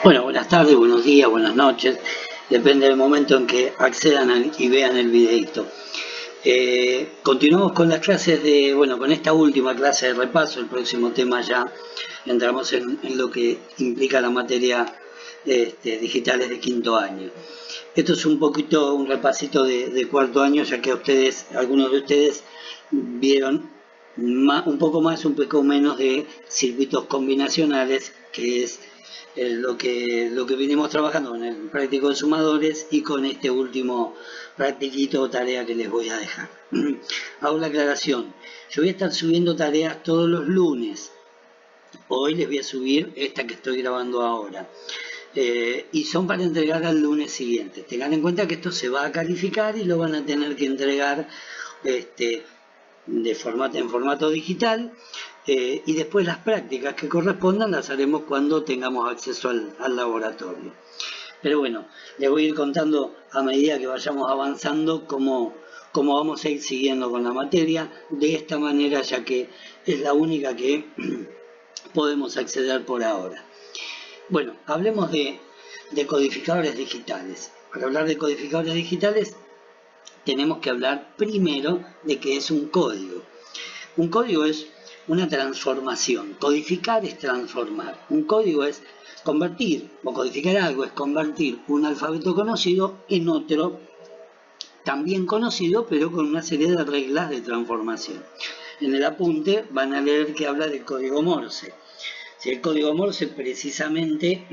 Bueno, buenas tardes, buenos días, buenas noches. Depende del momento en que accedan y vean el videito. Continuamos con las clases con esta última clase de repaso. El próximo tema ya entramos en lo que implica la materia digitales de quinto año. Esto es un poquito un repasito de cuarto año, ya que algunos de ustedes vieron un poco menos de circuitos combinacionales, que es lo que vinimos trabajando con el práctico de sumadores y con este último practiquito o tarea que les voy a dejar. Hago la aclaración. Yo voy a estar subiendo tareas todos los lunes. Hoy les voy a subir esta que estoy grabando ahora. Y son para entregar al lunes siguiente. Tengan en cuenta que esto se va a calificar y lo van a tener que entregar en formato digital, y después las prácticas que correspondan las haremos cuando tengamos acceso al laboratorio. Pero bueno, les voy a ir contando a medida que vayamos avanzando cómo vamos a ir siguiendo con la materia, de esta manera, ya que es la única que podemos acceder por ahora. Bueno, hablemos de codificadores digitales. Para hablar de codificadores digitales tenemos que hablar primero de qué es un código. Un código es una transformación. Codificar es transformar. Un código es convertir, o codificar algo es convertir un alfabeto conocido en otro también conocido, pero con una serie de reglas de transformación. En el apunte van a leer que habla del código Morse. Si el código Morse precisamente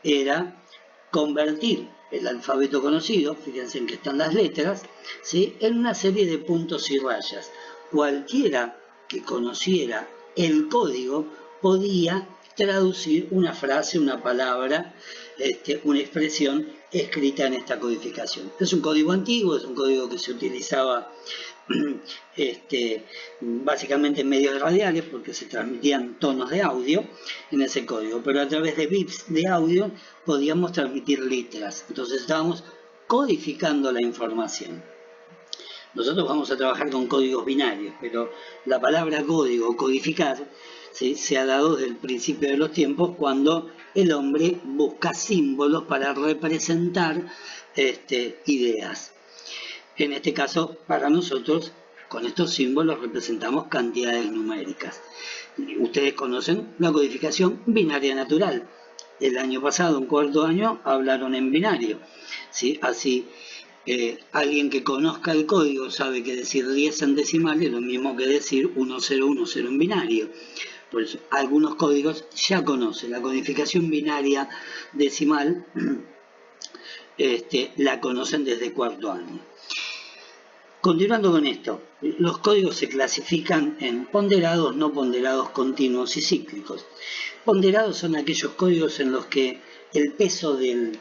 era convertir el alfabeto conocido, fíjense en que están las letras, ¿sí?, en una serie de puntos y rayas. Cualquiera que conociera el código podía traducir una frase, una palabra, una expresión escrita en esta codificación. Es un código antiguo, es un código que se utilizaba básicamente en medios radiales, porque se transmitían tonos de audio en ese código, pero a través de bits de audio podíamos transmitir letras. Entonces estábamos codificando la información. Nosotros vamos a trabajar con códigos binarios, pero la palabra código, codificar, ¿sí?, se ha dado desde el principio de los tiempos, cuando el hombre busca símbolos para representar ideas. En este caso, para nosotros, con estos símbolos representamos cantidades numéricas. Ustedes conocen la codificación binaria natural. El año pasado, en cuarto año, hablaron en binario, ¿sí? Así, alguien que conozca el código sabe que decir 10 en decimal es lo mismo que decir 1010 en binario. Por eso, algunos códigos ya conocen. La codificación binaria decimal la conocen desde cuarto año. Continuando con esto, los códigos se clasifican en ponderados, no ponderados, continuos y cíclicos. Ponderados son aquellos códigos en los que el peso del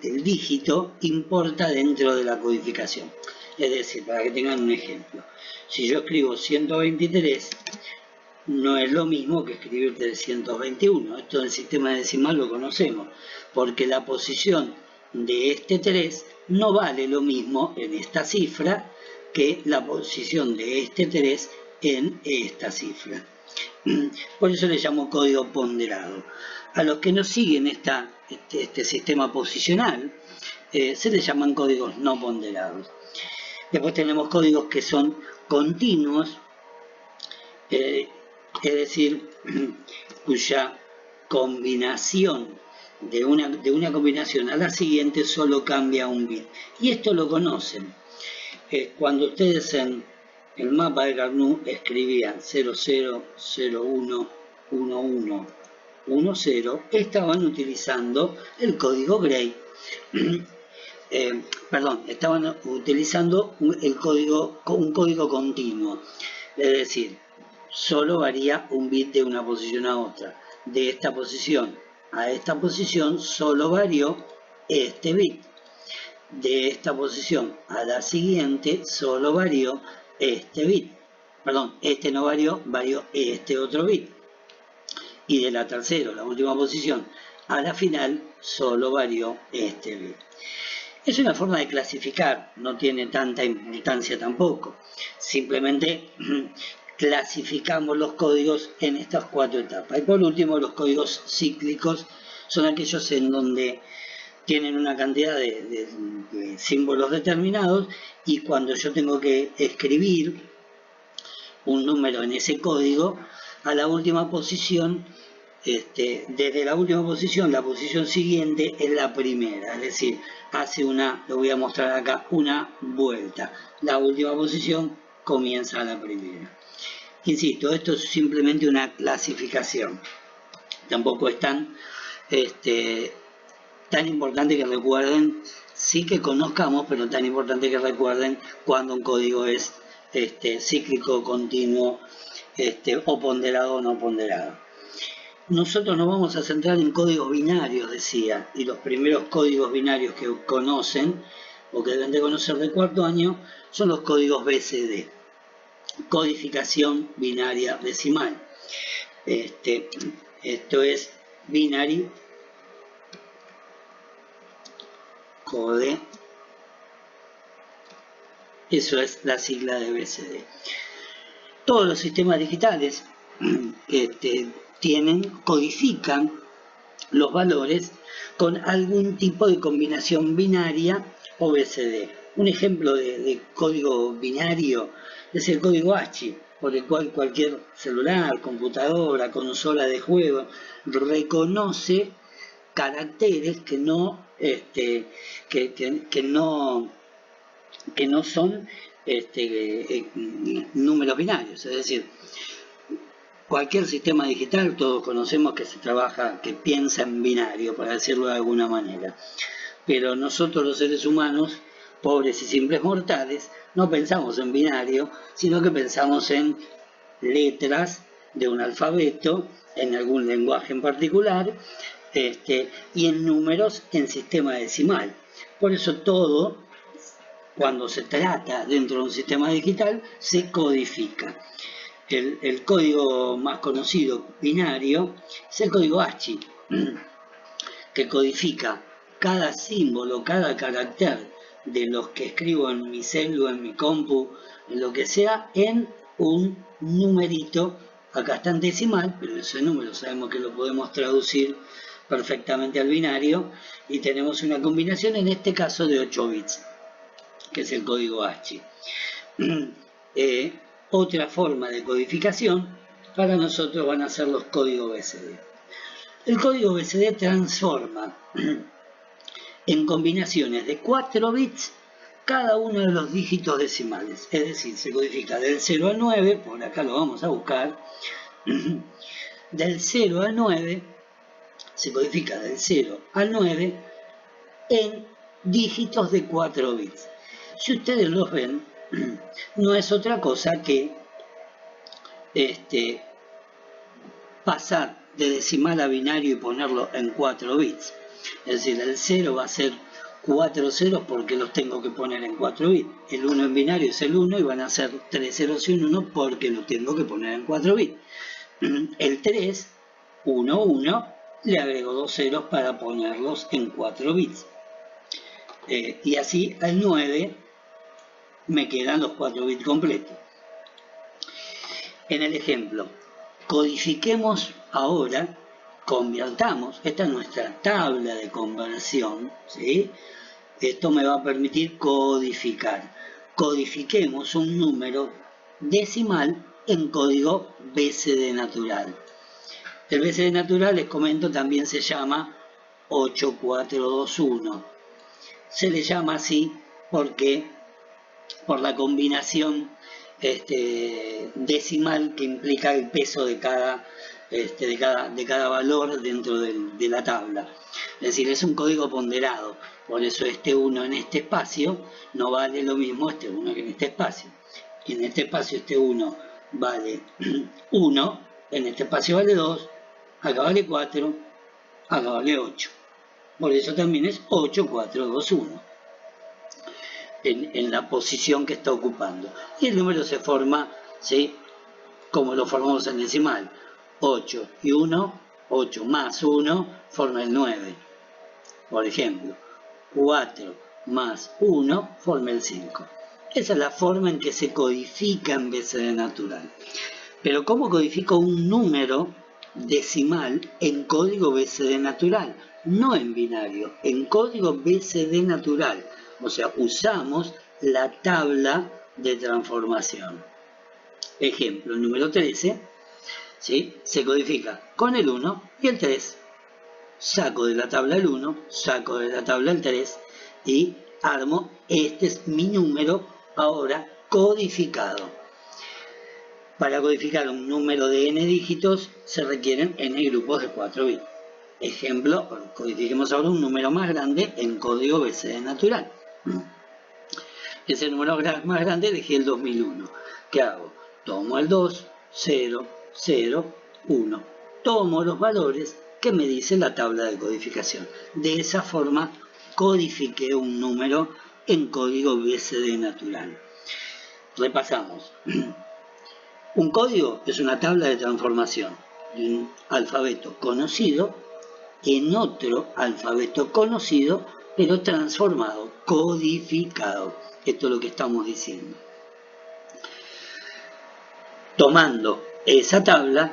dígito importa dentro de la codificación. Es decir, para que tengan un ejemplo, si yo escribo 123, no es lo mismo que escribir 321. Esto del sistema decimal lo conocemos, porque la posición de este 3 no vale lo mismo en esta cifra que la posición de este 3 en esta cifra. Por eso le llamo código ponderado. A los que no siguen este sistema posicional se les llaman códigos no ponderados. Después tenemos códigos que son continuos, es decir, cuya combinación de una combinación a la siguiente solo cambia un bit. Y esto lo conocen. Cuando ustedes en el mapa de Carnot escribían 00011110, estaban utilizando el código Gray. Estaban utilizando un código continuo. Es decir, solo varía un bit de una posición a otra. De esta posición a esta posición solo varió este bit. De esta posición a la siguiente solo varió este bit. Este no varió, varió este otro bit. Y de la tercera, la última posición, a la final solo varió este bit. Es una forma de clasificar, no tiene tanta importancia tampoco. Simplemente clasificamos los códigos en estas 4 etapas. Y por último, los códigos cíclicos son aquellos en donde tienen una cantidad de símbolos determinados, y cuando yo tengo que escribir un número en ese código, a la última posición, desde la última posición, la posición siguiente es la primera, es decir, hace una, lo voy a mostrar acá, una vuelta. La última posición comienza la primera. Insisto, esto es simplemente una clasificación. Tampoco es tan importante que recuerden, sí que conozcamos, pero tan importante que recuerden cuando un código es cíclico, continuo, o ponderado o no ponderado. Nosotros nos vamos a centrar en códigos binarios, decía, y los primeros códigos binarios que conocen, o que deben de conocer de cuarto año, son los códigos BCD, codificación binaria decimal. Esto es Binary Code, eso es la sigla de BCD. Todos los sistemas digitales codifican los valores con algún tipo de combinación binaria o BCD. Un ejemplo de código binario es el código ASCII, por el cual cualquier celular, computadora, consola de juego reconoce caracteres que no son números binarios. Es decir, cualquier sistema digital, todos conocemos que se trabaja, que piensa en binario, para decirlo de alguna manera. Pero nosotros los seres humanos, pobres y simples mortales, no pensamos en binario, sino que pensamos en letras de un alfabeto, en algún lenguaje en particular, y en números en sistema decimal. Por eso todo, cuando se trata dentro de un sistema digital, se codifica. El código más conocido binario es el código ASCII, que codifica cada símbolo, cada carácter de los que escribo en mi celu, en mi compu, en lo que sea, en un numerito. Acá está en decimal, pero ese número sabemos que lo podemos traducir perfectamente al binario, y tenemos una combinación, en este caso, de 8 bits, que es el código ASCII. Otra forma de codificación para nosotros van a ser los códigos BCD. El código BCD transforma en combinaciones de 4 bits cada uno de los dígitos decimales. Es decir, se codifica del 0 al 9, por acá lo vamos a buscar, del 0 al 9, se codifica del 0 al 9 en dígitos de 4 bits. Si ustedes los ven, no es otra cosa que pasar de decimal a binario y ponerlo en 4 bits. Es decir, el 0 va a ser 4 ceros porque los tengo que poner en 4 bits. El 1 en binario es el 1 y van a ser 3 ceros y un 1 porque los tengo que poner en 4 bits. El 3, 1, 1, le agrego 2 ceros para ponerlos en 4 bits. Y así al 9 me quedan los 4 bits completos. En el ejemplo, codifiquemos ahora, convirtamos, esta es nuestra tabla de conversión, ¿sí? Esto me va a permitir codificar. Codifiquemos un número decimal en código BCD natural. El BCD natural, les comento, también se llama 8421. Se le llama así porque por la combinación decimal que implica el peso de cada valor dentro de la tabla. Es decir, es un código ponderado, por eso este 1 en este espacio no vale lo mismo este 1 que en este espacio. Y en este espacio este 1 vale 1, en este espacio vale 2, acá vale 4, acá vale 8. Por eso también es 8421. En la posición que está ocupando. Y el número se forma, ¿sí?, como lo formamos en decimal. 8 y 1, 8 más 1 forma el 9. Por ejemplo, 4 más 1 forma el 5. Esa es la forma en que se codifica en BCD natural. Pero ¿cómo codifico un número decimal en código BCD natural, no en binario, en código BCD natural. O sea, usamos la tabla de transformación. Ejemplo, el número 13, ¿sí?, se codifica con el 1 y el 3. Saco de la tabla el 1, saco de la tabla el 3 y armo, este es mi número ahora codificado. Para codificar un número de n dígitos se requieren n grupos de 4 bits. Ejemplo, codifiquemos ahora un número más grande en código BCD natural. Ese número más grande elegí el 2001. ¿Qué hago? Tomo el 2, 0, 0, 1. Tomo los valores que me dice la tabla de codificación. De esa forma codifiqué un número en código BCD natural. Repasamos. Un código es una tabla de transformación de un alfabeto conocido en otro alfabeto conocido, pero transformado, codificado. Esto es lo que estamos diciendo. Tomando esa tabla,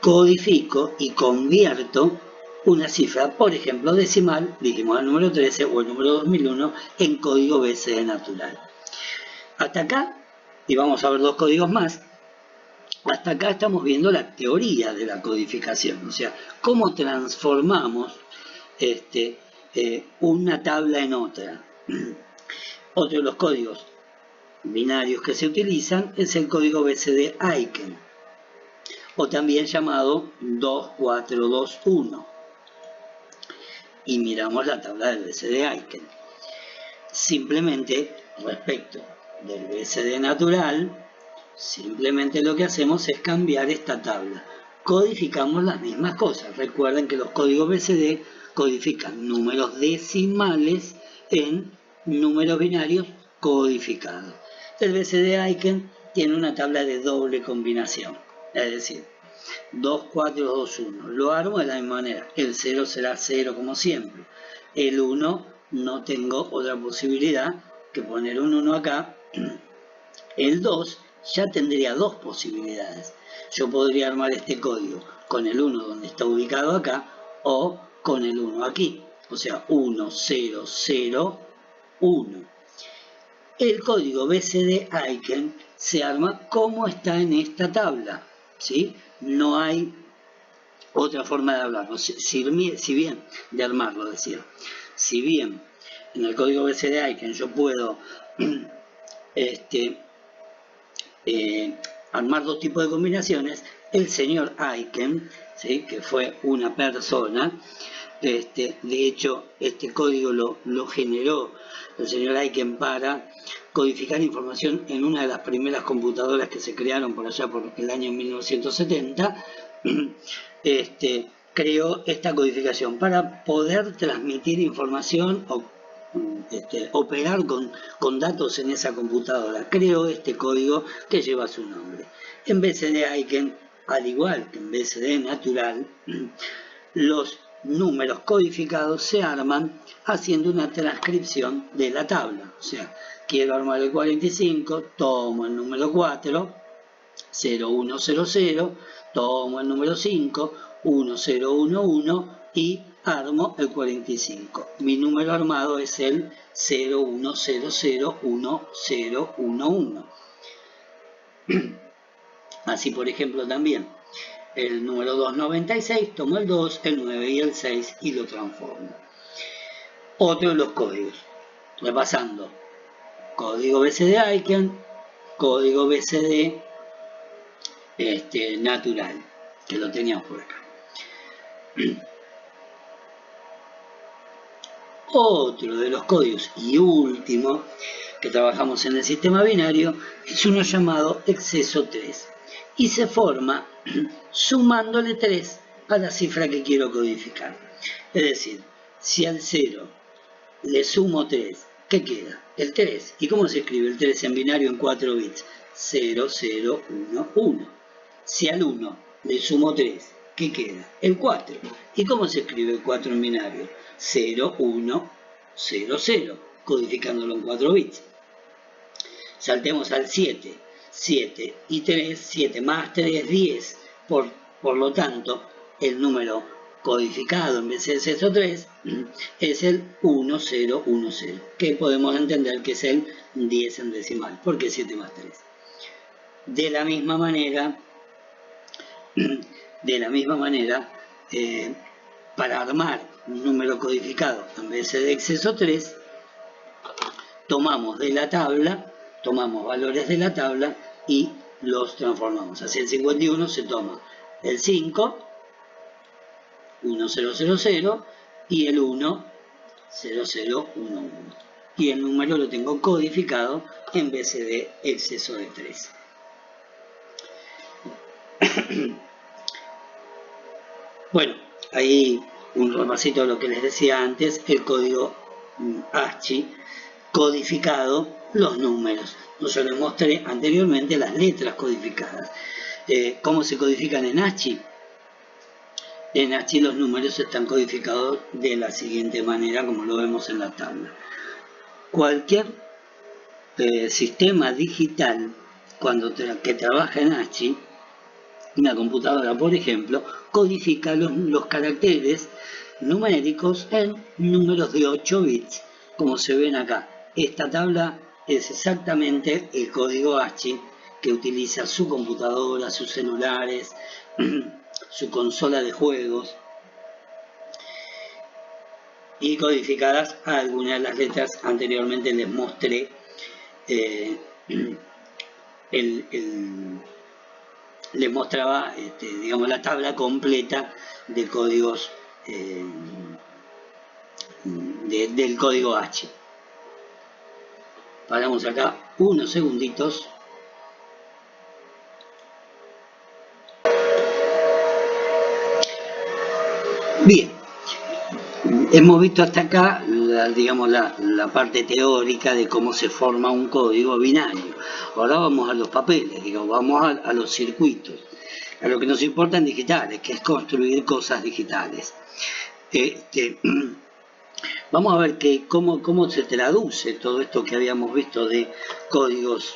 codifico y convierto una cifra, por ejemplo decimal, dijimos el número 13 o el número 2001, en código BCD natural. Hasta acá, y vamos a ver dos códigos más, hasta acá estamos viendo la teoría de la codificación, o sea, cómo transformamos una tabla en otra. Otro de los códigos binarios que se utilizan es el código BCD Aiken, o también llamado 2421. Y miramos la tabla del BCD Aiken. Simplemente, respecto del BCD natural, simplemente lo que hacemos es cambiar esta tabla. Codificamos las mismas cosas. Recuerden que los códigos BCD codifican números decimales en números binarios codificados. El BCD Aiken tiene una tabla de doble combinación, es decir, 2, 4, 2, 1. Lo armo de la misma manera. El 0 será 0 como siempre. El 1 no tengo otra posibilidad que poner un 1 acá. El 2 ya tendría dos posibilidades. Yo podría armar este código con el 1 donde está ubicado acá o con el 1 aquí. O sea, 1, 0, 0, 1. El código BCD Aiken se arma como está en esta tabla, ¿sí? No hay otra forma de hablarlo. Si bien, de armarlo, decía. Si bien en el código BCD Aiken yo puedo armar dos tipos de combinaciones, el señor Aiken, ¿sí?, que fue una persona, de hecho este código lo generó el señor Aiken para codificar información en una de las primeras computadoras que se crearon por allá por el año 1970, creó esta codificación para poder transmitir información o operar con datos en esa computadora. Creó este código que lleva su nombre. En BCD Aiken, al igual que en BCD natural, los números codificados se arman haciendo una transcripción de la tabla. O sea, quiero armar el 45, tomo el número 4, 0100, tomo el número 5, 1011 y armo el 45. Mi número armado es el 01001011. Así, por ejemplo, también el número 296, tomo el 2, el 9 y el 6 y lo transformo. Otro de los códigos. Repasando. Código BCD Aiken, código BCD natural, que lo teníamos por acá. Otro de los códigos y último que trabajamos en el sistema binario es uno llamado exceso 3 y se forma sumándole 3 a la cifra que quiero codificar. Es decir, si al 0 le sumo 3, ¿qué queda? El 3. ¿Y cómo se escribe el 3 en binario en 4 bits? 0, 0, 1, 1. Si al 1 le sumo 3, ¿qué queda? El 4. ¿Y cómo se escribe el 4 en binario? 0, 1, 0, 0, codificándolo en 4 bits. Saltemos al 7. 7 y 3, 7 más 3, 10. Por Por lo tanto, el número codificado en vez de exceso 3 es el 1010, que podemos entender que es el 10 en decimal, porque es 7 más 3. De la misma manera, para armar un número codificado en vez de exceso 3, tomamos valores de la tabla y los transformamos. Así el 51 se toma el 5, 1000, y el 1, 0011. Y el número lo tengo codificado en vez de exceso de 3. Bueno, ahí un repasito de lo que les decía antes, el código ASCII codificado, los números. Yo les mostré anteriormente las letras codificadas. ¿Cómo se codifican en ASCII? En ASCII los números están codificados de la siguiente manera, como lo vemos en la tabla. Cualquier sistema digital que trabaja en ASCII, una computadora por ejemplo, codifica los caracteres numéricos en números de 8 bits, como se ven acá. Esta tabla es exactamente el código ASCII que utiliza su computadora, sus celulares, su consola de juegos, y codificadas algunas de las letras. Anteriormente les mostré les mostraba digamos, la tabla completa de códigos del código ASCII. Paramos acá unos segunditos. Bien, hemos visto hasta acá la parte teórica de cómo se forma un código binario. Ahora vamos a los papeles, vamos a los circuitos, a lo que nos importa en digitales, que es construir cosas digitales. Vamos a ver cómo se traduce todo esto que habíamos visto de códigos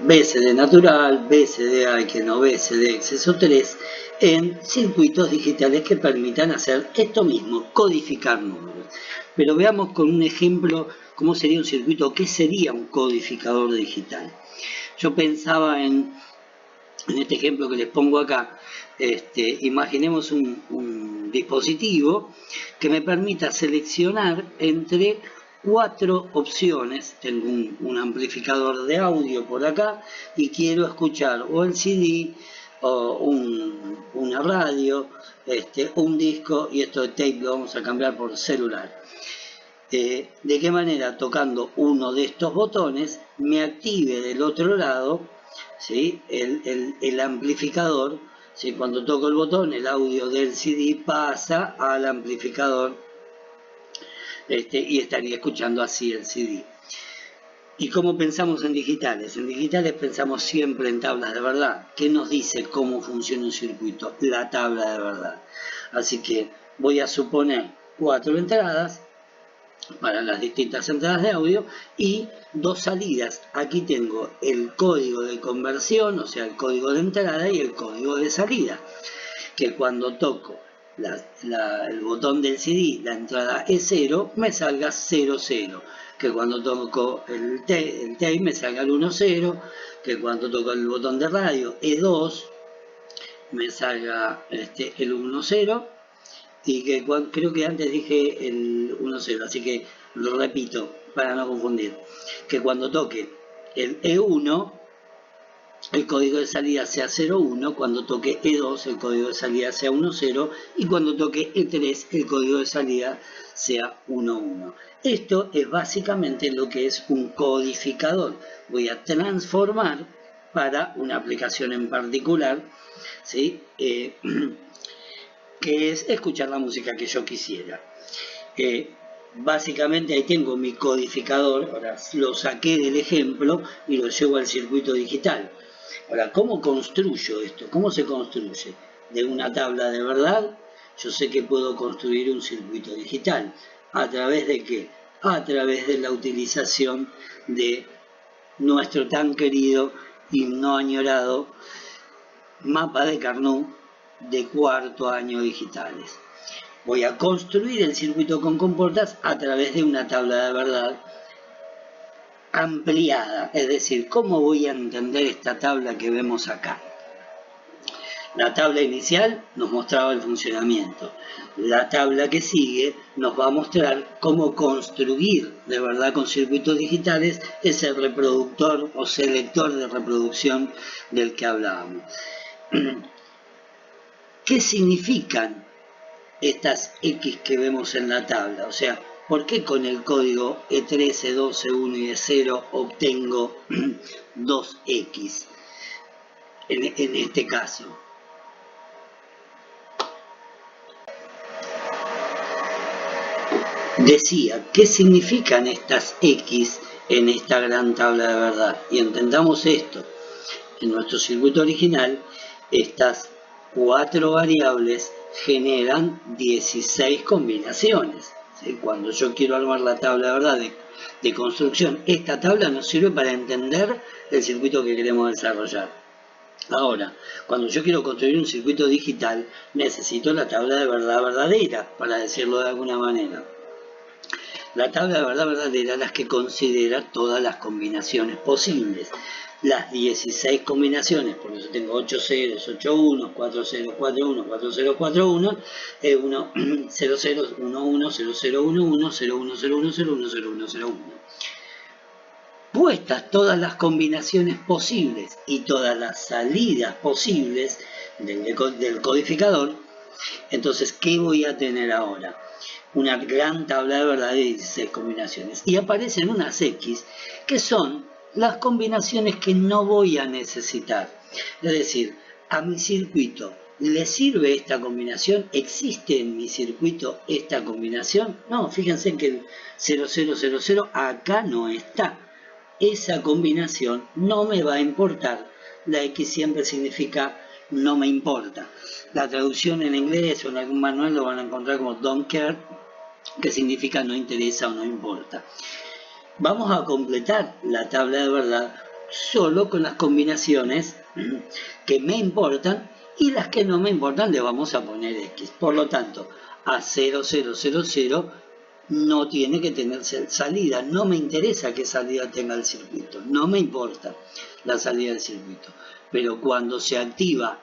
BCD natural, BCD Aikeno, BCD exceso 3, en circuitos digitales que permitan hacer esto mismo, codificar números. Pero veamos con un ejemplo cómo sería un circuito, qué sería un codificador digital. Yo pensaba en este ejemplo que les pongo acá. Imaginemos un dispositivo que me permita seleccionar entre 4 opciones. Tengo un amplificador de audio por acá y quiero escuchar o el CD o una radio, un disco, y esto de tape lo vamos a cambiar por celular. ¿De qué manera? Tocando uno de estos botones me active del otro lado, ¿sí?, el amplificador. ¿Sí? Cuando toco el botón, el audio del CD pasa al amplificador, y estaría escuchando así el CD. ¿Y cómo pensamos en digitales? En digitales pensamos siempre en tablas de verdad. ¿Qué nos dice cómo funciona un circuito? La tabla de verdad. Así que voy a suponer 4 entradas para las distintas entradas de audio y 2 salidas. Aquí tengo el código de conversión, o sea, el código de entrada y el código de salida. Que cuando toco el botón del CD, la entrada es 0, me salga 00. Que cuando toco el tape me salga el 10. Que cuando toco el botón de radio E2 me salga el 10. Y que creo que antes dije el 10, así que lo repito para no confundir. Que cuando toque el E1, el código de salida sea 01, cuando toque E2 el código de salida sea 10 y cuando toque E3 el código de salida sea 11. Esto es básicamente lo que es un codificador. Voy a transformar para una aplicación en particular, ¿sí?, que es escuchar la música que yo quisiera. Básicamente ahí tengo mi codificador. Ahora lo saqué del ejemplo y lo llevo al circuito digital. Ahora, ¿cómo construyo esto? ¿Cómo se construye? De una tabla de verdad, yo sé que puedo construir un circuito digital. ¿A través de qué? A través de la utilización de nuestro tan querido y no añorado mapa de Carnot de cuarto año digitales. Voy a construir el circuito con comportas a través de una tabla de verdad ampliada, es decir, ¿cómo voy a entender esta tabla que vemos acá? La tabla inicial nos mostraba el funcionamiento. La tabla que sigue nos va a mostrar cómo construir de verdad con circuitos digitales ese reproductor o selector de reproducción del que hablábamos. ¿Qué significan estas X que vemos en la tabla? O sea, ¿por qué con el código E3, E2, E1 y E0 obtengo 2X en este caso? Decía, ¿qué significan estas X en esta gran tabla de verdad? Y entendamos esto. En nuestro circuito original, estas 4 variables generan 16 combinaciones. ¿Sí? Cuando yo quiero armar la tabla de verdad de construcción, esta tabla nos sirve para entender el circuito que queremos desarrollar. Ahora, cuando yo quiero construir un circuito digital, necesito la tabla de verdad verdadera, para decirlo de alguna manera. La tabla de verdad verdadera es la que considera todas las combinaciones posibles. Las 16 combinaciones, por eso tengo 8 ceros, 8 unos, 4 ceros, 4 1, 4 0, 4 1, 1, 0 0, 1 1, 0 0, 1 1, 0 1, 0 1, 0 1, 0 1, 0 1. Puestas todas las combinaciones posibles y todas las salidas posibles del codificador, entonces, ¿qué voy a tener ahora? Una gran tabla de verdad de 16 combinaciones. Y aparecen unas X que son las combinaciones que no voy a necesitar. Es decir, a mi circuito, ¿le sirve esta combinación? ¿Existe en mi circuito esta combinación? No, fíjense que el 0000 acá no está. Esa combinación no me va a importar. La X siempre significa no me importa. La traducción en inglés o en algún manual lo van a encontrar como don't care, que significa no interesa o no importa. Vamos a completar la tabla de verdad solo con las combinaciones que me importan, y las que no me importan le vamos a poner X. Por lo tanto, a 0000 no tiene que tener salida. No me interesa qué salida tenga el circuito. No me importa la salida del circuito. Pero cuando se activa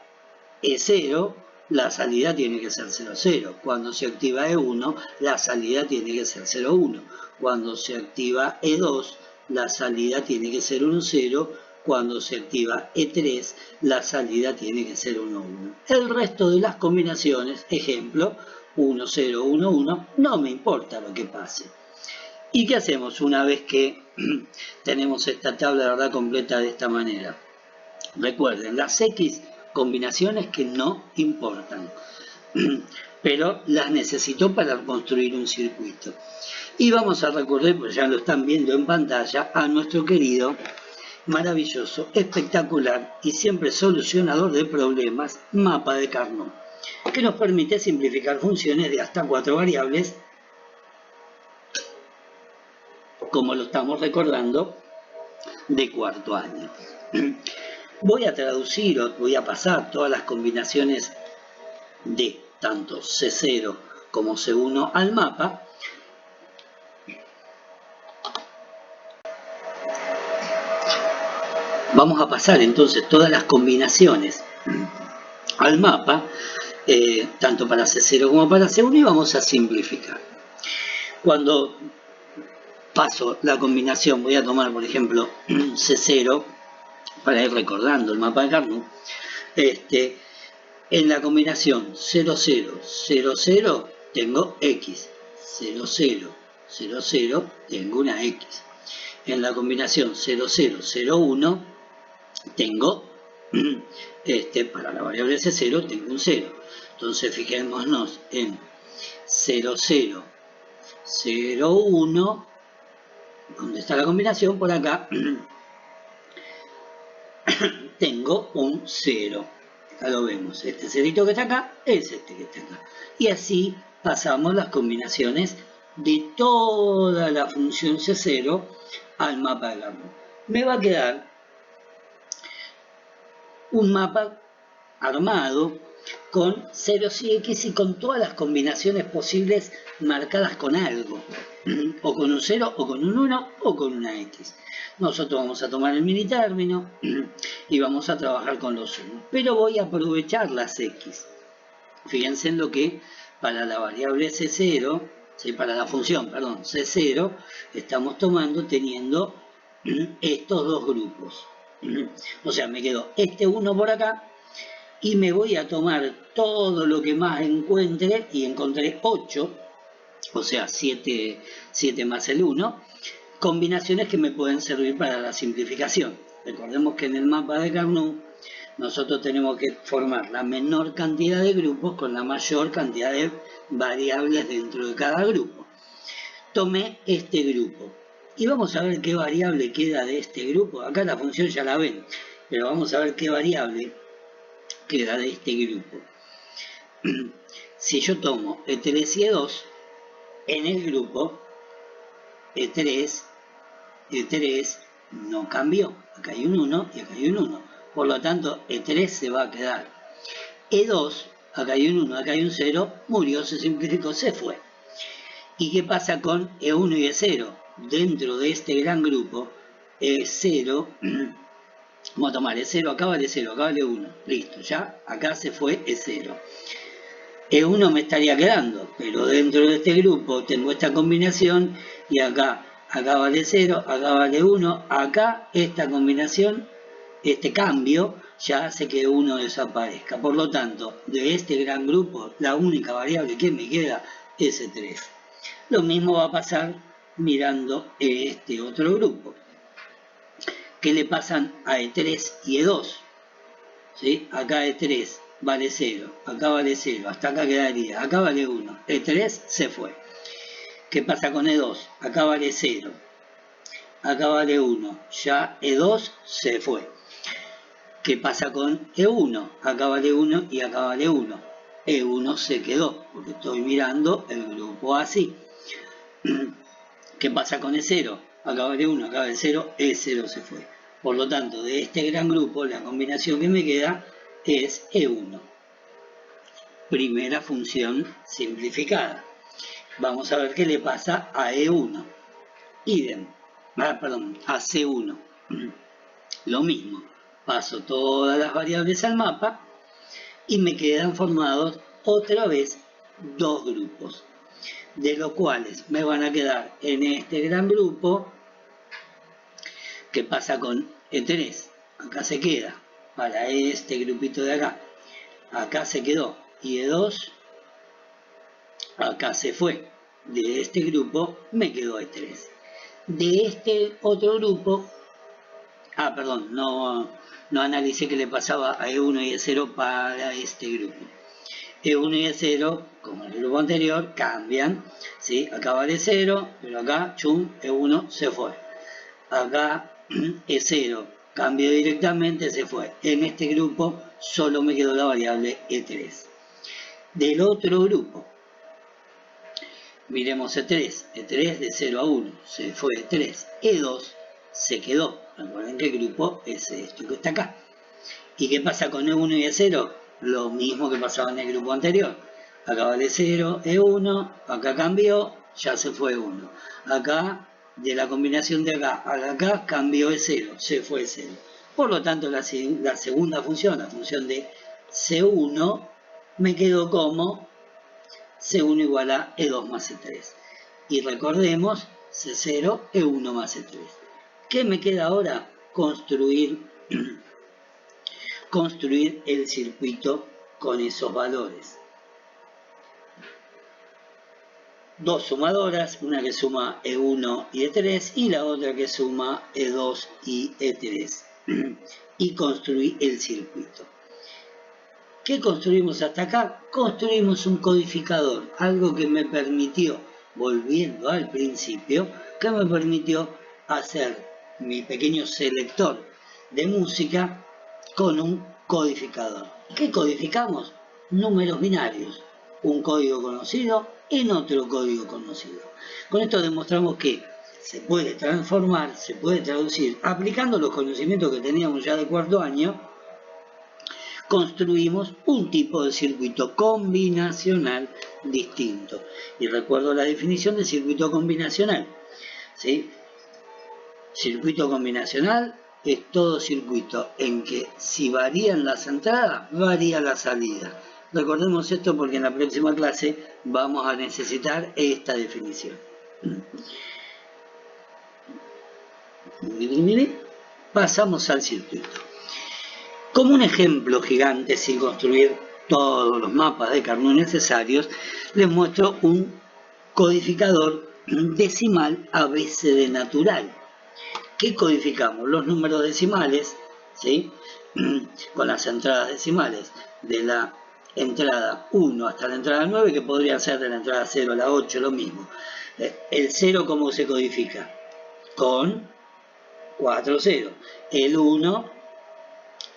E0, la salida tiene que ser 00. Cuando se activa E1, la salida tiene que ser 01. Cuando se activa E2, la salida tiene que ser 10. Cuando se activa E3, la salida tiene que ser 11. El resto de las combinaciones, ejemplo, 10, 11, no me importa lo que pase. ¿Y qué hacemos una vez que tenemos esta tabla de verdad completa de esta manera? Recuerden, las X combinaciones que no importan, pero las necesito para construir un circuito. Y vamos a recurrir, pues ya lo están viendo en pantalla, a nuestro querido, maravilloso, espectacular y siempre solucionador de problemas, mapa de Carnot, que nos permite simplificar funciones de hasta 4 variables, como lo estamos recordando, de cuarto año. Voy a traducir o voy a pasar todas las combinaciones de tanto C0 como C1 al mapa. Vamos a pasar entonces todas las combinaciones al mapa, tanto para C0 como para C1, y vamos a simplificar. Cuando paso la combinación, voy a tomar por ejemplo C0 para ir recordando el mapa de Carnot. En la combinación 0, 0, 0, 0 tengo X, 0, 0, 0, 0 tengo una X. En la combinación 0, 0, 0, 1 tengo, para la variable C0 tengo un 0. Entonces fijémonos en 0, 0, 0, 1, donde está la combinación, por acá tengo un 0. Acá lo vemos, este cerito que está acá es este que está acá. Y así pasamos las combinaciones de toda la función C0 al mapa de Carnot. Me va a quedar un mapa armado con ceros y x y con todas las combinaciones posibles marcadas con algo, o con un 0, o con un 1, o con una x. Nosotros vamos a tomar el mini término y vamos a trabajar con los 1, pero voy a aprovechar las x. Fíjense en lo que para la variable C0, ¿sí? Para la función, perdón, C0, estamos teniendo estos dos grupos. O sea, me quedo este 1 por acá y me voy a tomar todo lo que más encuentre, y encontré 8, o sea, 7 más el 1, combinaciones que me pueden servir para la simplificación. Recordemos que en el mapa de Carnot nosotros tenemos que formar la menor cantidad de grupos con la mayor cantidad de variables dentro de cada grupo. Tomé este grupo y vamos a ver qué variable queda de este grupo. Acá la función ya la ven, pero vamos a ver qué variable queda de este grupo. Si yo tomo E3 y E2, en el grupo E3 no cambió. Acá hay un 1 y acá hay un 1. Por lo tanto, E3 se va a quedar. E2, acá hay un 1, acá hay un 0, murió, se simplificó, se fue. ¿Y qué pasa con E1 y E0? Dentro de este gran grupo, E0, vamos a tomar E0, acá vale 0, acá vale 1. Listo, ya, acá se fue E0. E1 me estaría quedando, pero dentro de este grupo tengo esta combinación y acá vale 0, acá vale 1, acá esta combinación, este cambio ya hace que 1 desaparezca. Por lo tanto, de este gran grupo, la única variable que me queda es E3. Lo mismo va a pasar mirando este otro grupo. ¿Qué le pasan a E3 y E2? ¿Sí? Acá E3 vale 0, acá vale 0, hasta acá quedaría, acá vale 1, E3 se fue. ¿Qué pasa con E2? Acá vale 0, acá vale 1, ya E2 se fue. ¿Qué pasa con E1? Acá vale 1 y acá vale 1. E1 se quedó, porque estoy mirando el grupo así. ¿Qué pasa con E0? Acá vale 1, acá vale 0, E0 se fue. Por lo tanto, de este gran grupo, la combinación que me queda es E1. Primera función simplificada. Vamos a ver qué le pasa a E1. Idem. A C1. Lo mismo. Paso todas las variables al mapa y me quedan formados otra vez dos grupos, de los cuales me van a quedar en este gran grupo. ¿Qué pasa con E3? Acá se queda, para este grupito de acá. Acá se quedó. Y E2, acá se fue. De este grupo me quedó E3. De este otro grupo, no analicé qué le pasaba a E1 y E0 para este grupo. E1 y E0, como en el grupo anterior, cambian. ¿Sí? Acá vale 0, pero acá, chum, E1 se fue. Acá E0 cambió directamente, se fue. En este grupo solo me quedó la variable E3. Del otro grupo, miremos E3. E3 de 0 a 1, se fue E3. E2 se quedó. Recuerden que el grupo es esto que está acá. ¿Y qué pasa con E1 y E0? Lo mismo que pasaba en el grupo anterior. Acá vale 0, E1, acá cambió, ya se fue 1. Acá, de la combinación de acá a acá, cambió E0, se fue E0. Por lo tanto, la segunda función, la función de C1, me quedó como C1 igual a E2 más E3. Y recordemos, C0, E1 más E3. ¿Qué me queda ahora? Construir el circuito con esos valores. Dos sumadoras, una que suma E1 y E3 y la otra que suma E2 y E3. Y construir el circuito. ¿Qué construimos hasta acá? Construimos un codificador, algo que me permitió, volviendo al principio, que me permitió hacer mi pequeño selector de música con un codificador. ¿Qué codificamos? Números binarios. Un código conocido en otro código conocido. Con esto demostramos que se puede transformar, se puede traducir, aplicando los conocimientos que teníamos ya de cuarto año, construimos un tipo de circuito combinacional distinto. Y recuerdo la definición de circuito combinacional, ¿sí? Circuito combinacional es todo circuito en que si varían las entradas, varía la salida. Recordemos esto porque en la próxima clase vamos a necesitar esta definición. Pasamos al circuito. Como un ejemplo gigante, sin construir todos los mapas de Carnot necesarios, les muestro un codificador decimal ABCD natural. ¿Qué codificamos? Los números decimales, ¿sí? Con las entradas decimales de la entrada 1 hasta la entrada 9, que podría ser de la entrada 0 a la 8, lo mismo. El 0, ¿cómo se codifica? Con 4 0. El 1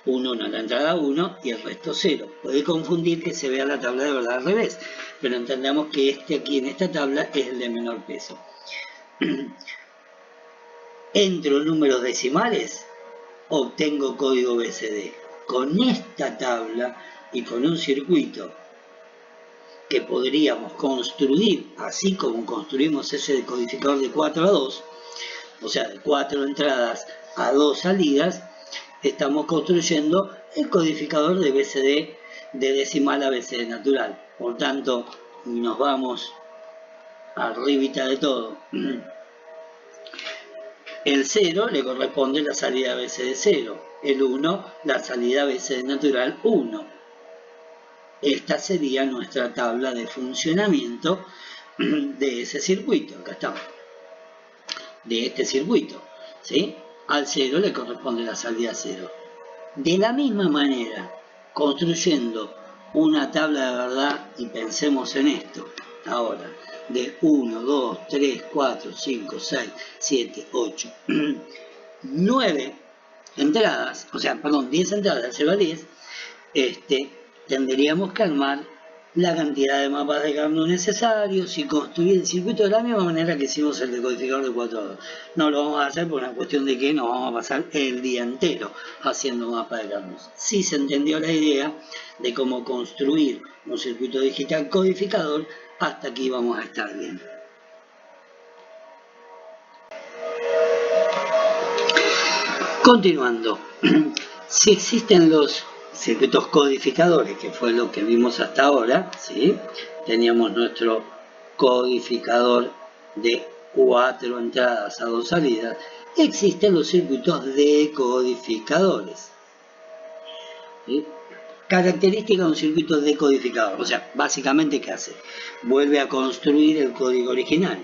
en la entrada 1 y el resto 0. Puede confundir que se vea la tabla de verdad al revés, pero entendamos que este aquí en esta tabla es el de menor peso. Entro en números decimales, obtengo código BCD. Con esta tabla y con un circuito que podríamos construir, así como construimos ese decodificador de 4 a 2, o sea, de 4 entradas a 2 salidas, estamos construyendo el codificador de BCD de decimal a BCD natural. Por tanto, nos vamos arribita de todo. El 0 le corresponde la salida BCD 0, el 1 la salida BCD natural 1. Esta sería nuestra tabla de funcionamiento de ese circuito. Acá estamos. De este circuito, ¿sí? Al 0 le corresponde la salida 0. De la misma manera, construyendo una tabla de verdad, y pensemos en esto ahora, de 1, 2, 3, 4, 5, 6, 7, 8, 9 entradas, o sea, perdón, 10 entradas de 0 a 10, tendríamos que armar la cantidad de mapas de Carnot necesarios y construir el circuito de la misma manera que hicimos el decodificador de 4 a 2. No lo vamos a hacer por una cuestión de que nos vamos a pasar el día entero haciendo mapas de Carnot. Sí se entendió la idea de cómo construir un circuito digital codificador, hasta aquí vamos a estar bien. Continuando, si existen los circuitos codificadores, que fue lo que vimos hasta ahora, ¿sí? Teníamos nuestro codificador de 4 entradas a 2 salidas. Existen los circuitos decodificadores, ¿sí? Característica de un circuito decodificador, o sea, básicamente ¿qué hace? Vuelve a construir el código original,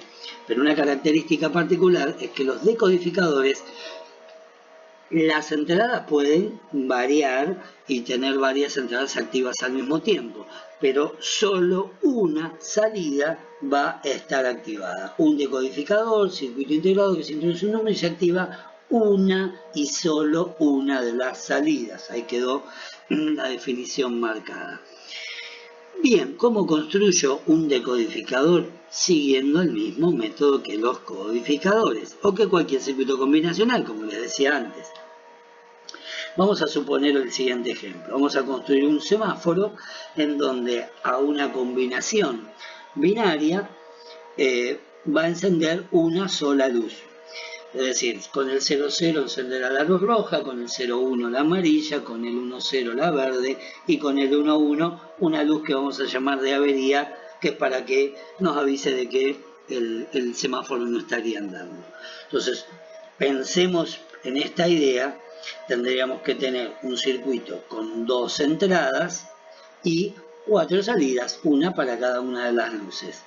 pero una característica particular es que los decodificadores, las entradas pueden variar y tener varias entradas activas al mismo tiempo, pero solo una salida va a estar activada. Un decodificador, circuito integrado, que se introduce un número y se activa una y solo una de las salidas. Ahí quedó la definición marcada. Bien, ¿cómo construyo un decodificador? Siguiendo el mismo método que los codificadores, o que cualquier circuito combinacional, como les decía antes. Vamos a suponer el siguiente ejemplo. Vamos a construir un semáforo en donde a una combinación binaria va a encender una sola luz. Es decir, con el 00 encenderá la luz roja, con el 01 la amarilla, con el 10 la verde y con el 11 una luz que vamos a llamar de avería, que es para que nos avise de que el semáforo no estaría andando. Entonces, pensemos en esta idea, tendríamos que tener un circuito con 2 entradas y 4 salidas, una para cada una de las luces.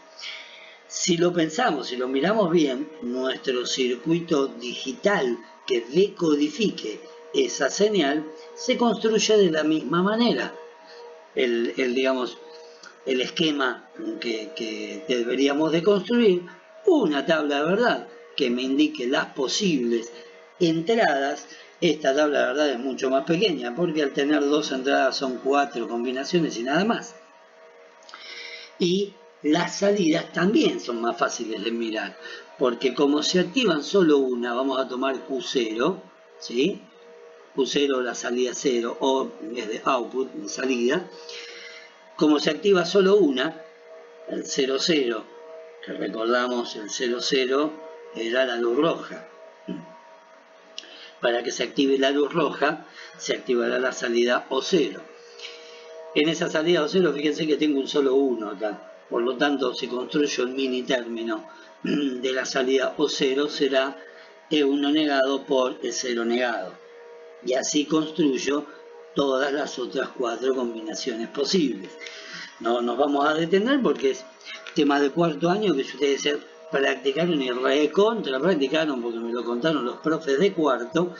Si lo pensamos, si lo miramos bien, nuestro circuito digital que decodifique esa señal se construye de la misma manera. Digamos, el esquema que deberíamos de construir, una tabla de verdad que me indique las posibles entradas. Esta tabla de verdad es mucho más pequeña porque al tener 2 entradas son 4 combinaciones y nada más. Y las salidas también son más fáciles de mirar, porque como se activan solo una, vamos a tomar Q0, ¿sí? U0 la salida 0, O es de output, de salida. Como se activa solo una, el 00, que recordamos el 00 era la luz roja. Para que se active la luz roja, se activará la salida O0. En esa salida O0, fíjense que tengo un solo 1 acá. Por lo tanto, si construyo el mini término de la salida O0, será E1 negado por E0 negado. Y así construyo todas las otras 4 combinaciones posibles. No nos vamos a detener porque es tema de cuarto año que ustedes se practicaron y recontra practicaron, porque me lo contaron los profes de cuarto,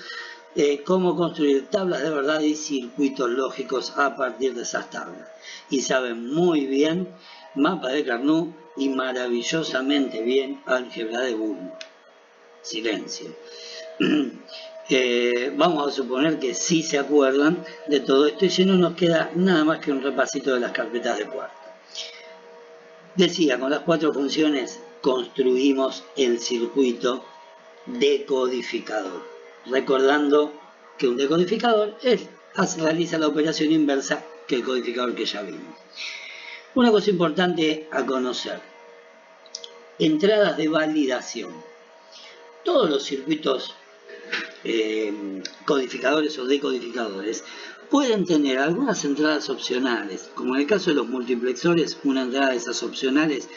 cómo construir tablas de verdad y circuitos lógicos a partir de esas tablas. Y saben muy bien mapa de Carnot y maravillosamente bien álgebra de Boole. Silencio. Vamos a suponer que sí se acuerdan de todo esto y si no nos queda nada más que un repasito de las carpetas de cuarto. Decía, con las 4 funciones construimos el circuito decodificador, recordando que un decodificador realiza la operación inversa que el codificador que ya vimos. Una cosa importante a conocer: entradas de validación. Todos los circuitos codificadores o decodificadores pueden tener algunas entradas opcionales, como en el caso de los multiplexores. Una entrada de esas opcionales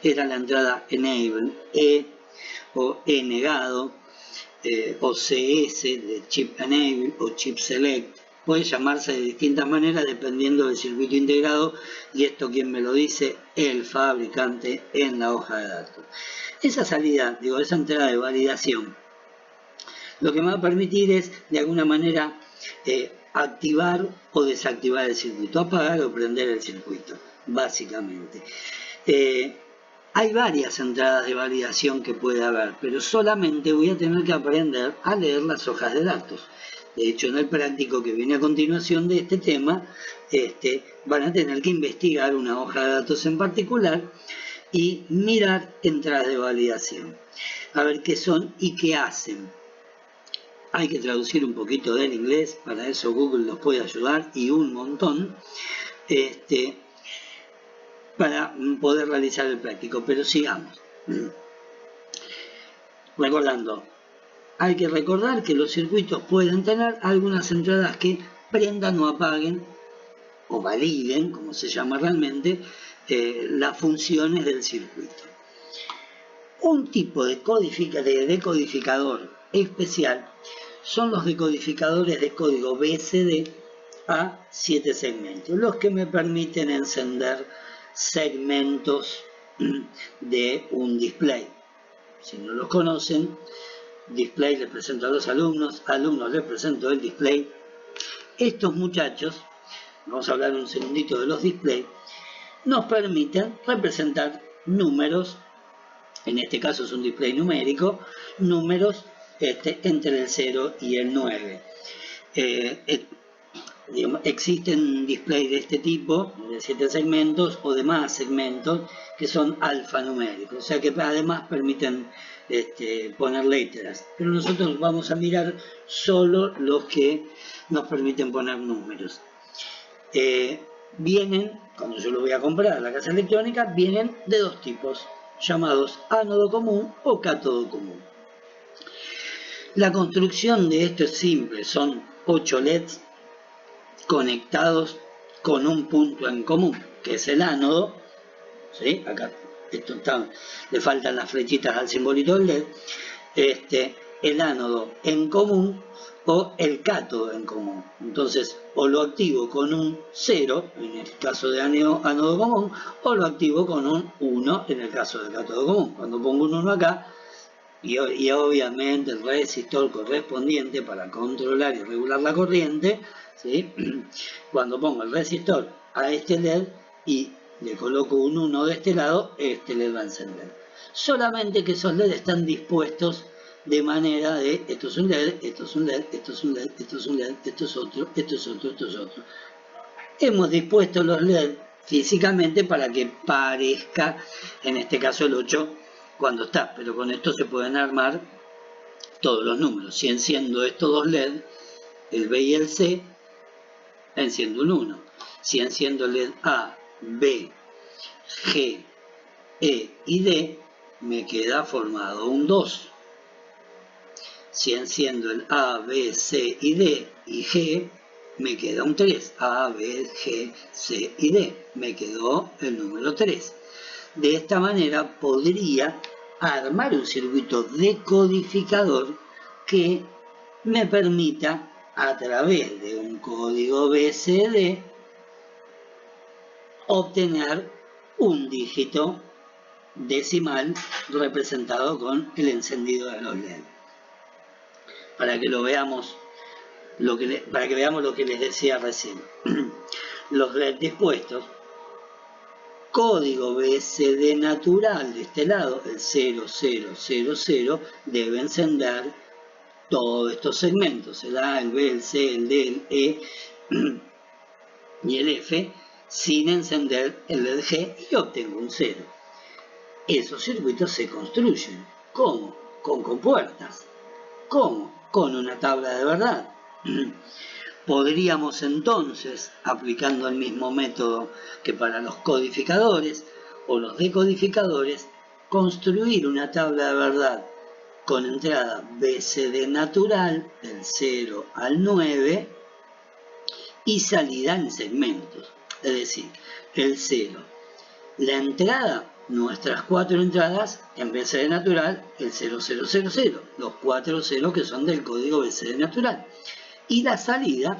era la entrada enable, o E negado, o CS de chip enable o chip select. Puede llamarse de distintas maneras dependiendo del circuito integrado, y esto quien me lo dice, el fabricante en la hoja de datos. Esa salida, esa entrada de validación, lo que me va a permitir es, de alguna manera, activar o desactivar el circuito, apagar o prender el circuito, básicamente. Hay varias entradas de validación que puede haber, pero solamente voy a tener que aprender a leer las hojas de datos. De hecho, en el práctico que viene a continuación de este tema, van a tener que investigar una hoja de datos en particular y mirar entradas de validación, a ver qué son y qué hacen. Hay que traducir un poquito del inglés, para eso Google nos puede ayudar y un montón, para poder realizar el práctico, pero sigamos. Recordando, hay que recordar que los circuitos pueden tener algunas entradas que prendan o apaguen, o validen, como se llama realmente, las funciones del circuito. Un tipo de decodificador especial son los decodificadores de código BSD a 7 segmentos, los que me permiten encender segmentos de un display. Si no los conocen, display les presento a los alumnos, alumnos les presento el display. Estos muchachos, vamos a hablar un segundito de los displays, nos permiten representar números, en este caso es un display numérico, números entre el 0 y el 9. Existen displays de este tipo, de 7 segmentos o de más segmentos, que son alfanuméricos, o sea que además permiten poner letras. Pero nosotros vamos a mirar solo los que nos permiten poner números. Vienen, cuando yo lo voy a comprar a la casa electrónica, vienen de 2 tipos, llamados ánodo común o cátodo común. La construcción de esto es simple, son 8 LEDs conectados con un punto en común, que es el ánodo. ¿Sí? Acá le faltan las flechitas al simbolito del LED. El ánodo en común o el cátodo en común. Entonces, o lo activo con un 0, en el caso de ánodo común, o lo activo con un 1, en el caso del cátodo común. Cuando pongo un 1 acá, y obviamente el resistor correspondiente para controlar y regular la corriente, ¿sí? Cuando pongo el resistor a este LED y le coloco un 1 de este lado, este LED va a encender. Solamente que esos LED están dispuestos de manera de, esto es un LED, esto es un LED, esto es un LED, esto es un LED, esto es otro, esto es otro, esto es otro. Hemos dispuesto los LED físicamente para que parezca, en este caso el 8, cuando está, pero con esto se pueden armar todos los números. Si enciendo estos 2 LED, el B y el C, enciendo un 1. Si enciendo el LED A, B, G, E y D, me queda formado un 2. Si enciendo el A, B, C y D y G, me queda un 3. A, B, G, C y D. Me quedó el número 3. De esta manera podría armar un circuito decodificador que me permita, a través de un código BCD, obtener un dígito decimal representado con el encendido de los LED. Para que lo veamos, para que veamos lo que les decía recién. Los LED dispuestos, código BCD natural de este lado, el 0000, debe encender todos estos segmentos, el A, el B, el C, el D, el E y el F, sin encender el LED G, y obtengo un 0. Esos circuitos se construyen. ¿Cómo? Con compuertas. ¿Cómo? Con una tabla de verdad. Podríamos entonces, aplicando el mismo método que para los codificadores o los decodificadores, construir una tabla de verdad con entrada BCD natural del 0 al 9 y salida en segmentos. Es decir, el 0. La entrada, nuestras 4 entradas en BCD natural, el 0000, los 4 ceros que son del código BCD natural. Y la salida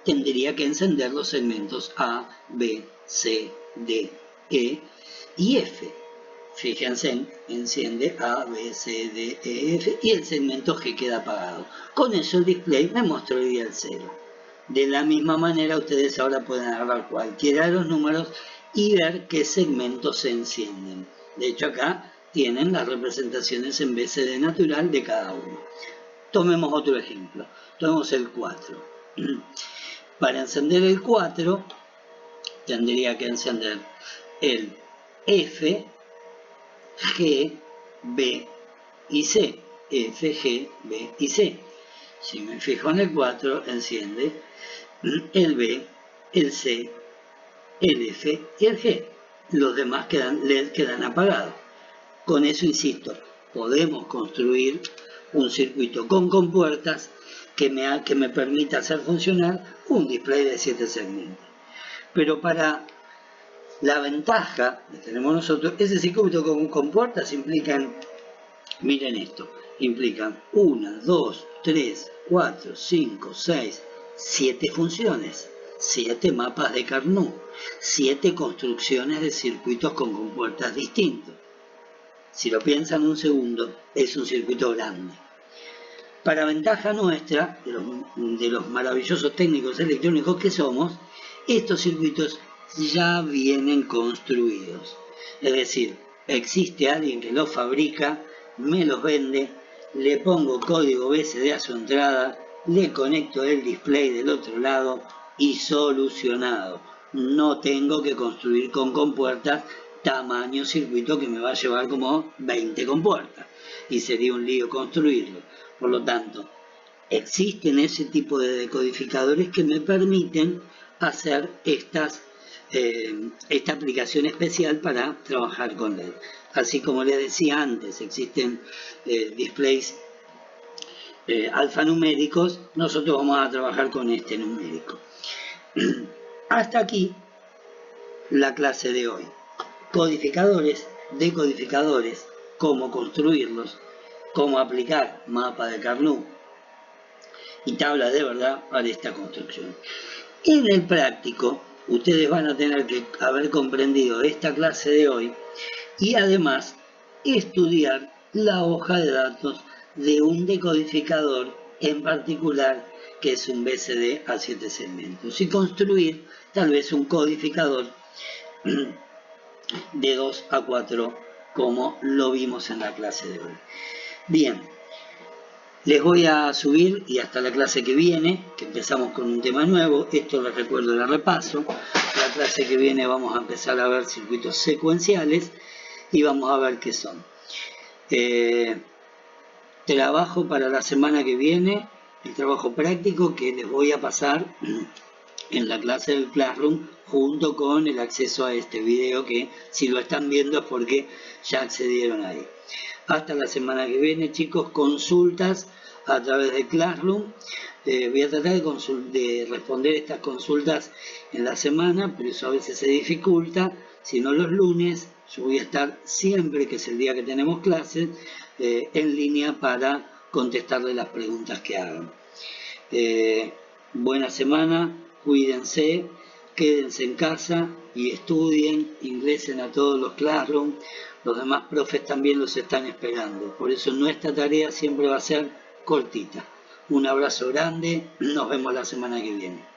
tendría que encender los segmentos A, B, C, D, E y F. Fíjense, enciende A, B, C, D, E, F y el segmento G queda apagado. Con eso el display me mostraría el 0. De la misma manera ustedes ahora pueden agarrar cualquiera de los números y ver qué segmentos se encienden. De hecho acá tienen las representaciones en BCD natural de cada uno. Tomemos otro ejemplo. Tomemos el 4. Para encender el 4 tendría que encender el F, G, B y C. F, G, B y C. Si me fijo en el 4, enciende el B, el C, el F y el G. Los demás LED quedan apagados. Con eso, insisto, podemos construir un circuito con compuertas que me permita hacer funcionar un display de 7 segmentos. Pero para la ventaja que tenemos nosotros, ese circuito con compuertas implican, miren esto, implican 1, 2, 3, 4, 5, 6, 7 funciones, 7 mapas de Carnot, 7 construcciones de circuitos con compuertas distintos. Si lo piensan un segundo, es un circuito grande. Para ventaja nuestra, de los maravillosos técnicos electrónicos que somos, estos circuitos ya vienen construidos. Es decir, existe alguien que los fabrica, me los vende, le pongo código BCD a su entrada, le conecto el display del otro lado y solucionado. No tengo que construir con compuertas tamaño circuito que me va a llevar como 20 compuertas y sería un lío construirlo. Por lo tanto, existen ese tipo de decodificadores que me permiten hacer esta aplicación especial para trabajar con LED. Así como les decía antes, existen displays alfanuméricos, nosotros vamos a trabajar con este numérico. Hasta aquí la clase de hoy. Codificadores, decodificadores, cómo construirlos, cómo aplicar mapa de Carnot y tabla de verdad para esta construcción. En el práctico, ustedes van a tener que haber comprendido esta clase de hoy y además estudiar la hoja de datos de un decodificador en particular que es un BCD a 7 segmentos y construir tal vez un codificador de 2 a 4 como lo vimos en la clase de hoy. Bien, les voy a subir y hasta la clase que viene, que empezamos con un tema nuevo, esto les recuerdo de repaso. La clase que viene vamos a empezar a ver circuitos secuenciales y vamos a ver qué son. Trabajo para la semana que viene, el trabajo práctico que les voy a pasar en la clase del Classroom junto con el acceso a este video que si lo están viendo es porque ya accedieron ahí. Hasta la semana que viene, chicos, consultas a través de Classroom. Voy a tratar de responder estas consultas en la semana, pero eso a veces se dificulta. Si no, los lunes, yo voy a estar siempre, que es el día que tenemos clases, en línea para contestarle las preguntas que hagan. Buena semana, cuídense, quédense en casa y estudien, ingresen a todos los Classroom. Los demás profes también los están esperando. Por eso nuestra tarea siempre va a ser cortita. Un abrazo grande, nos vemos la semana que viene.